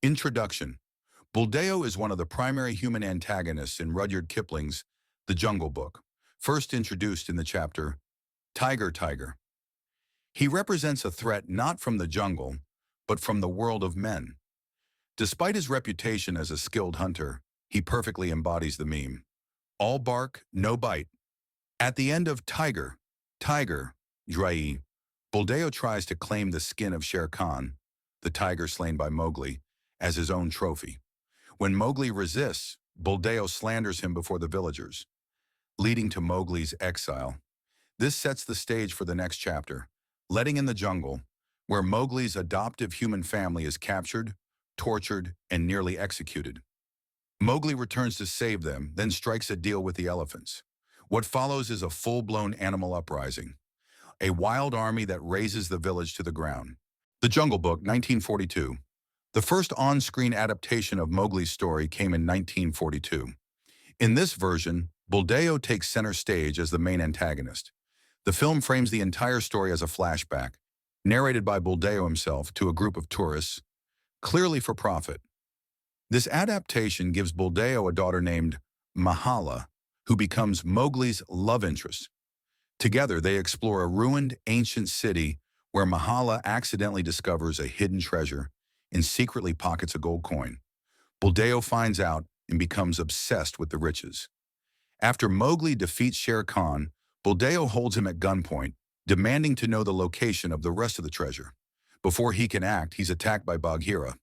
Introduction. Buldeo is one of the primary human antagonists in Rudyard Kipling's The Jungle Book, first introduced in the chapter, Tiger, Tiger. He represents a threat not from the jungle, but from the world of men. Despite his reputation as a skilled hunter, he perfectly embodies the meme. All bark, no bite. At the end of Tiger, Tiger, Drai, Buldeo tries to claim the skin of Shere Khan, the tiger slain by Mowgli, as his own trophy. When Mowgli resists, Buldeo slanders him before the villagers, leading to Mowgli's exile. This sets the stage for the next chapter, Letting in the Jungle, where Mowgli's adoptive human family is captured, tortured, and nearly executed. Mowgli returns to save them, then strikes a deal with the elephants. What follows is a full-blown animal uprising, a wild army that razes the village to the ground. The Jungle Book, 1942. The first on-screen adaptation of Mowgli's story came in 1942. In this version, Buldeo takes center stage as the main antagonist. The film frames the entire story as a flashback, narrated by Buldeo himself to a group of tourists, clearly for profit. This adaptation gives Buldeo a daughter named Mahala, who becomes Mowgli's love interest. Together, they explore a ruined, ancient city where Mahala accidentally discovers a hidden treasure and secretly pockets a gold coin. Buldeo finds out and becomes obsessed with the riches. After Mowgli defeats Shere Khan, Buldeo holds him at gunpoint, demanding to know the location of the rest of the treasure. Before he can act, he's attacked by Bagheera.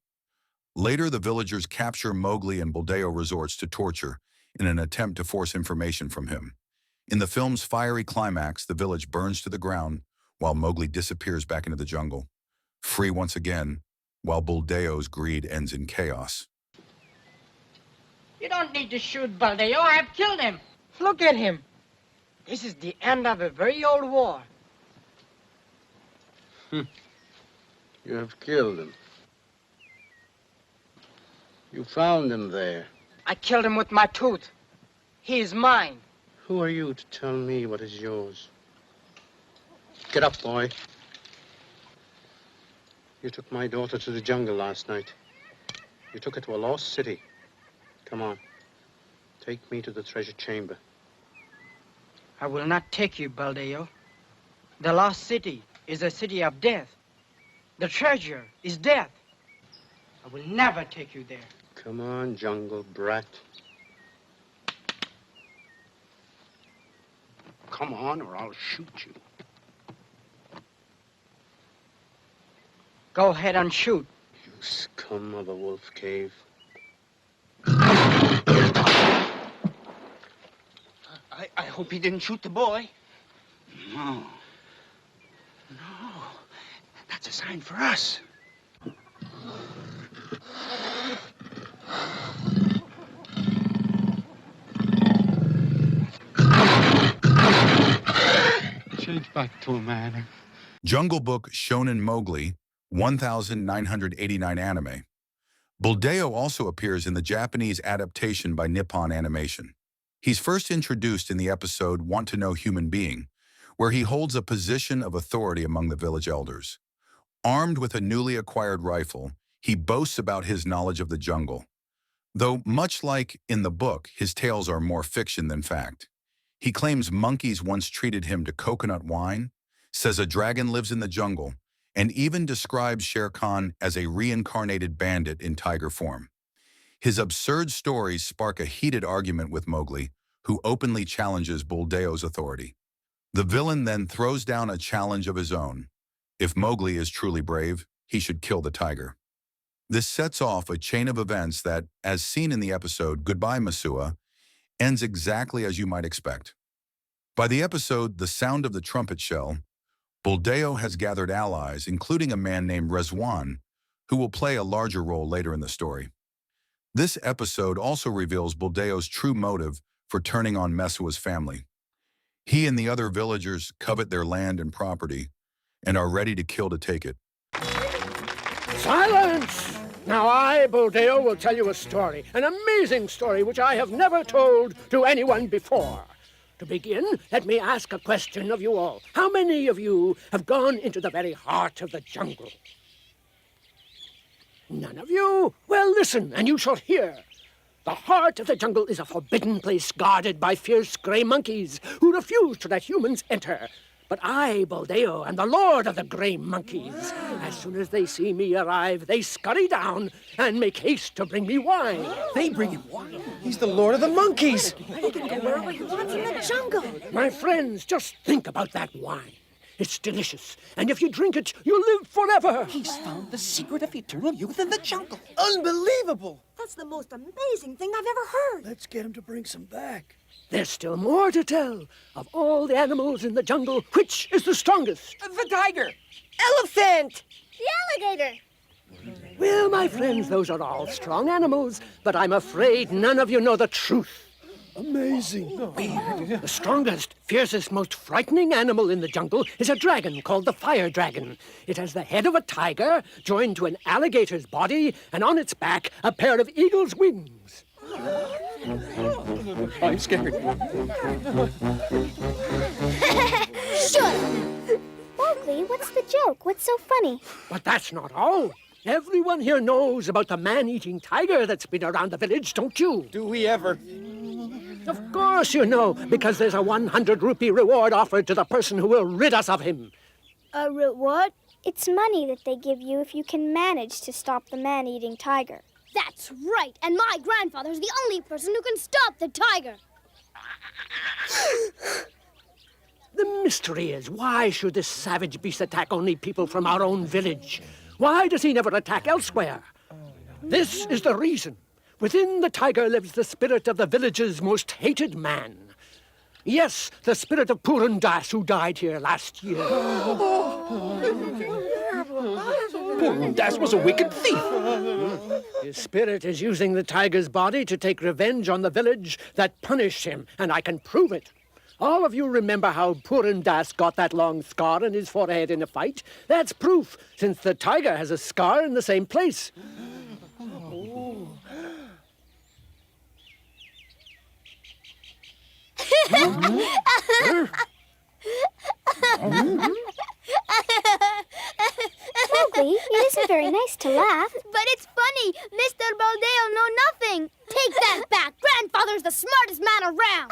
Later, the villagers capture Mowgli and Buldeo resorts to torture in an attempt to force information from him. In the film's fiery climax, the village burns to the ground while Mowgli disappears back into the jungle, free once again, while Buldeo's greed ends in chaos. You don't need to shoot Buldeo. I have killed him. Look at him. This is the end of a very old war. You have killed him. You found him there. I killed him with my tooth. He is mine. Who are you to tell me what is yours? Get up, boy. You took my daughter to the jungle last night. You took her to a lost city. Come on. Take me to the treasure chamber. I will not take you, Buldeo. The lost city is a city of death. The treasure is death. I will never take you there. Come on, jungle brat. Come on, or I'll shoot you. Go ahead and shoot. You scum of a wolf cave. I hope he didn't shoot the boy. No. No. That's a sign for us. Change back to a man. Jungle Book Shonen Mowgli, 1989 anime. Buldeo also appears in the Japanese adaptation by Nippon Animation. He's first introduced in the episode Want to Know Human Being, where he holds a position of authority among the village elders. Armed with a newly acquired rifle, he boasts about his knowledge of the jungle. Though much like in the book, his tales are more fiction than fact. He claims monkeys once treated him to coconut wine, says a dragon lives in the jungle, and even describes Shere Khan as a reincarnated bandit in tiger form. His absurd stories spark a heated argument with Mowgli, who openly challenges Buldeo's authority. The villain then throws down a challenge of his own. If Mowgli is truly brave, he should kill the tiger. This sets off a chain of events that, as seen in the episode Goodbye, Masua, ends exactly as you might expect. By the episode The Sound of the Trumpet Shell, Buldeo has gathered allies, including a man named Rezwan, who will play a larger role later in the story. This episode also reveals Buldeo's true motive for turning on Mesua's family. He and the other villagers covet their land and property and are ready to kill to take it. Silence! Now I, Buldeo, will tell you a story, an amazing story which I have never told to anyone before. To begin, let me ask a question of you all. How many of you have gone into the very heart of the jungle? None of you? Well, listen, and you shall hear. The heart of the jungle is a forbidden place guarded by fierce grey monkeys who refuse to let humans enter. But I, Buldeo, am the lord of the grey monkeys. As soon as they see me arrive, they scurry down and make haste to bring me wine. They bring him wine? He's the lord of the monkeys. He can go wherever he wants in the jungle. My friends, just think about that wine. It's delicious, and if you drink it, you'll live forever. He's found the secret of eternal youth in the jungle. Unbelievable! That's the most amazing thing I've ever heard. Let's get him to bring some back. There's still more to tell. Of all the animals in the jungle, which is the strongest? The tiger. Elephant! The alligator! Well, my friends, those are all strong animals, but I'm afraid none of you know the truth. Amazing. The strongest, fiercest, most frightening animal in the jungle is a dragon called the fire dragon. It has the head of a tiger joined to an alligator's body, and on its back, a pair of eagle's wings. I'm scared. Shut up! Mowgli, what's the joke? What's so funny? But that's not all. Everyone here knows about the man-eating tiger that's been around the village, don't you? Do we ever? Of course you know, because there's a 100 rupee reward offered to the person who will rid us of him. A reward? It's money that they give you if you can manage to stop the man-eating tiger. That's right, and my grandfather's the only person who can stop the tiger. The mystery is, why should this savage beast attack only people from our own village? Why does he never attack elsewhere? This is the reason. Within the tiger lives the spirit of the village's most hated man. Yes, the spirit of Purun Das, who died here last year. Purun Das was a wicked thief. His spirit is using the tiger's body to take revenge on the village that punished him, and I can prove it. All of you remember how Purun Das got that long scar on his forehead in a fight? That's proof, since the tiger has a scar in the same place. Mowgli, it isn't very nice to laugh. But it's funny. Mr. Buldeo know nothing. Take that back. Grandfather's the smartest man around.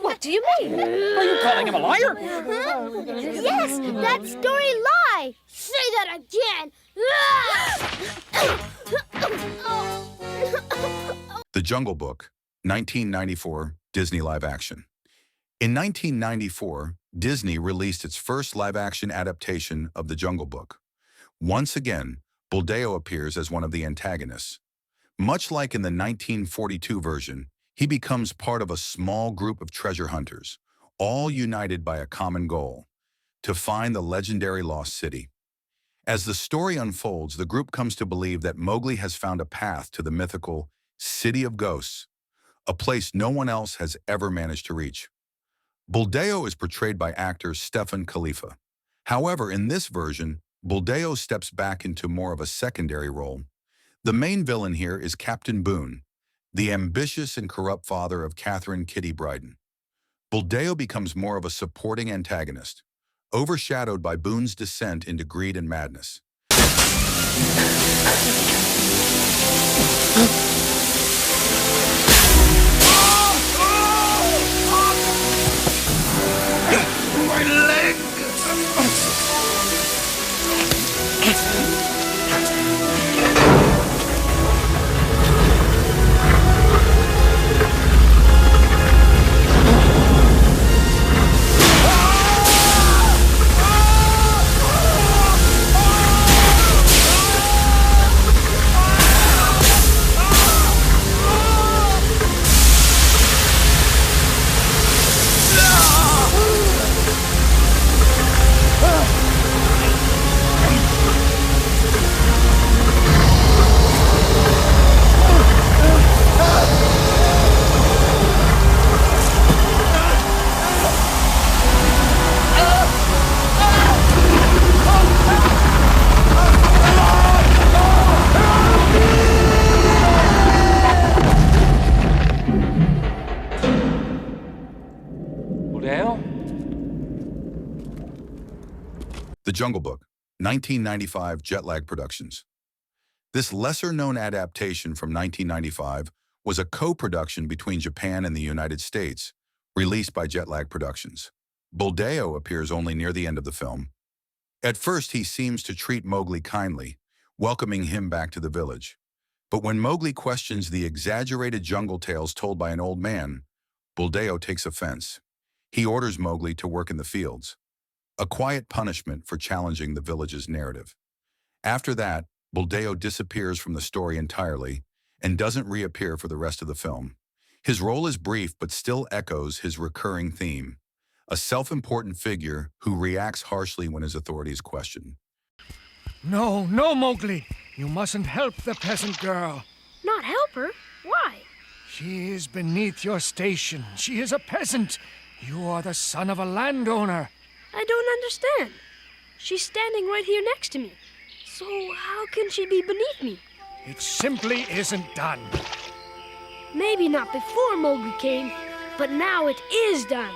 What do you mean? Are you calling him a liar? Yes, that story lie. Say that again. The Jungle Book, 1994, Disney live action. In 1994, Disney released its first live-action adaptation of The Jungle Book. Once again, Buldeo appears as one of the antagonists. Much like in the 1942 version, he becomes part of a small group of treasure hunters, all united by a common goal: to find the legendary lost city. As the story unfolds, the group comes to believe that Mowgli has found a path to the mythical City of Ghosts, a place no one else has ever managed to reach. Buldeo is portrayed by actor Stefan Khalifa. However, in this version, Buldeo steps back into more of a secondary role. The main villain here is Captain Boone, the ambitious and corrupt father of Catherine Kitty Bryden. Buldeo becomes more of a supporting antagonist, overshadowed by Boone's descent into greed and madness. My leg! Buldeo? The Jungle Book, 1995 Jetlag Productions. This lesser-known adaptation from 1995 was a co-production between Japan and the United States, released by Jetlag Productions. Buldeo appears only near the end of the film. At first, he seems to treat Mowgli kindly, welcoming him back to the village. But when Mowgli questions the exaggerated jungle tales told by an old man, Buldeo takes offense. He orders Mowgli to work in the fields, a quiet punishment for challenging the village's narrative. After that, Buldeo disappears from the story entirely and doesn't reappear for the rest of the film. His role is brief but still echoes his recurring theme, a self-important figure who reacts harshly when his authority is questioned. No, no, Mowgli. You mustn't help the peasant girl. Not help her? Why? She is beneath your station. She is a peasant. You are the son of a landowner. I don't understand. She's standing right here next to me. So how can she be beneath me? It simply isn't done. Maybe not before Mowgli came, but now it is done.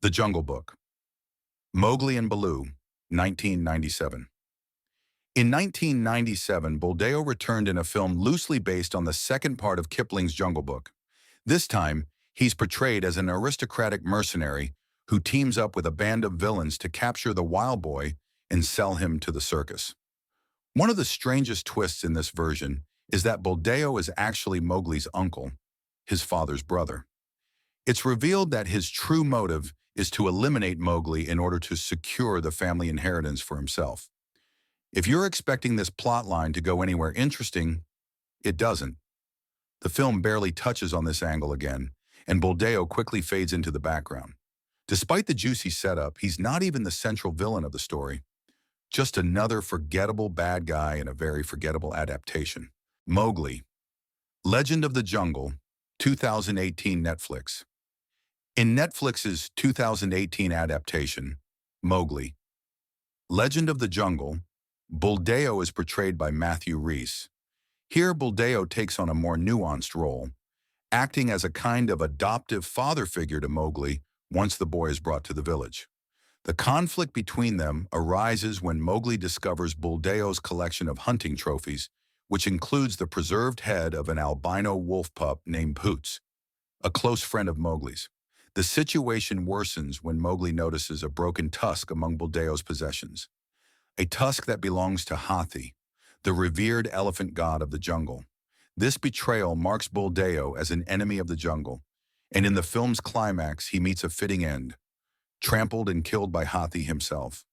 The Jungle Book. Mowgli and Baloo, 1997. In 1997, Buldeo returned in a film loosely based on the second part of Kipling's Jungle Book. This time, he's portrayed as an aristocratic mercenary who teams up with a band of villains to capture the wild boy and sell him to the circus. One of the strangest twists in this version is that Buldeo is actually Mowgli's uncle, his father's brother. It's revealed that his true motive is to eliminate Mowgli in order to secure the family inheritance for himself. If you're expecting this plotline to go anywhere interesting, it doesn't. The film barely touches on this angle again, and Buldeo quickly fades into the background. Despite the juicy setup, he's not even the central villain of the story. Just another forgettable bad guy in a very forgettable adaptation. Mowgli, Legend of the Jungle, 2018 Netflix. In Netflix's 2018 adaptation, Mowgli, Legend of the Jungle, Buldeo is portrayed by Matthew Rhys. Here, Buldeo takes on a more nuanced role, acting as a kind of adoptive father figure to Mowgli once the boy is brought to the village. The conflict between them arises when Mowgli discovers Buldeo's collection of hunting trophies, which includes the preserved head of an albino wolf pup named Poots, a close friend of Mowgli's. The situation worsens when Mowgli notices a broken tusk among Buldeo's possessions, a tusk that belongs to Hathi, the revered elephant god of the jungle. This betrayal marks Buldeo as an enemy of the jungle, and in the film's climax he meets a fitting end, trampled and killed by Hathi himself.